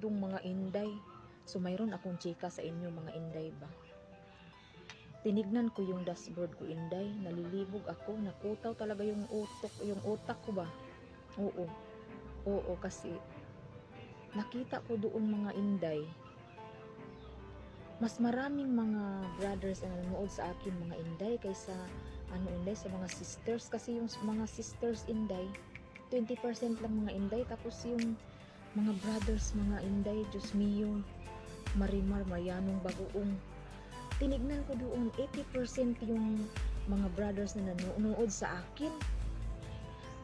dudong mga inday. So mayroon akong chika sa inyo mga inday ba. Tinignan ko yung dashboard ko inday, nalilibog ako, nakutaw talaga yung utak ko ba. Oo kasi nakita ko doon mga inday. Mas maraming mga brothers na nanonood sa akin mga inday kaysa inday sa mga sisters, kasi yung mga sisters inday 20% lang mga inday, tapos yung mga brothers mga inday, Diyos mio, Marimar, Marianong, Bagoong, tinignan ko doon 80% yung mga brothers na nanonood sa akin.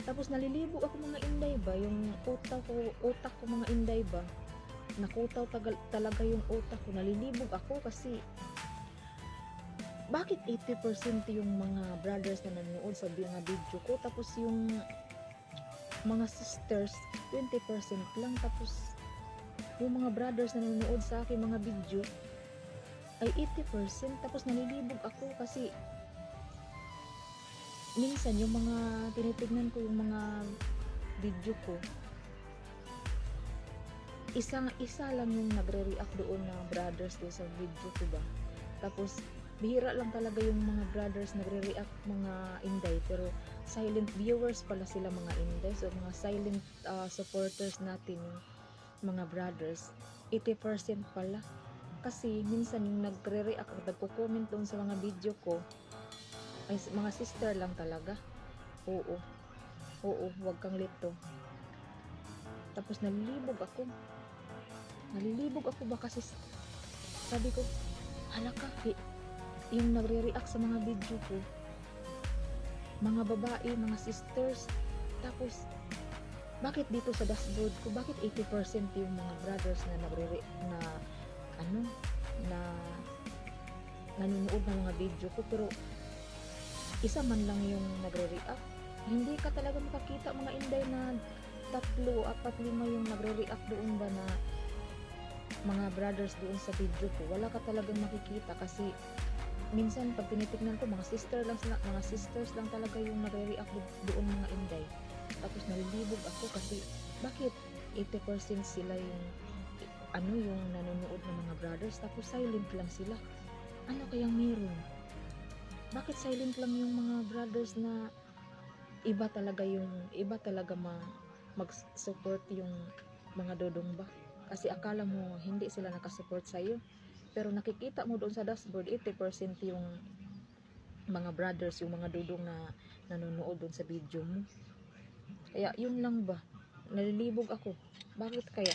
Tapos nalilibog ako mga inday ba, yung utak ko mga inday ba, nakutaw talaga yung utak ko, nalilibog ako kasi bakit 80% yung mga brothers na nanonood sa mga video ko, tapos yung mga sisters 20% lang, tapos yung mga brothers na nanonood sa akin mga video ay 80%. Tapos nalilibog ako kasi minsan yung mga tinitignan ko yung mga video ko, isa lang yung nagre-react doon na brothers doon sa video ko ba. Tapos bihira lang talaga yung mga brothers nagre-react mga inday, pero silent viewers pala sila mga inday. So mga silent supporters natin yung mga brothers 80% pala. Kasi minsan yung nagre-react at nagko-comment doon sa mga video ko ay mga sister lang talaga. Oo, wag kang lito. Tapos nalilibog ako ba kasi sabi ko, hala ka, yung nagre-react sa mga video ko mga babae, mga sisters, tapos bakit dito sa dashboard ko, bakit 80% yung mga brothers na nanonood ng mga video ko, pero isa man lang yung nagre-react. Hindi ka talaga makakita mga inday na 3, 4, 5 yung nagre-react doon ba na mga brothers doon sa video ko. Wala ka talagang makikita kasi minsan pag tinitignan ko mga sisters lang talaga yung nagre-react doon mga inday. Tapos nalilibog ako kasi bakit 80% sila yung yung nanonood ng mga brothers, tapos silent lang sila. Ano kayang meron? Bakit silent lang yung mga brothers na iba talaga mag-support yung mga dodong ba? Kasi akala mo hindi sila nakasupport sa'yo, pero nakikita mo doon sa dashboard 80% yung mga brothers, yung mga dodong na nanonood doon sa video mo. Kaya yun lang ba, nalilibog ako. Bakit kaya?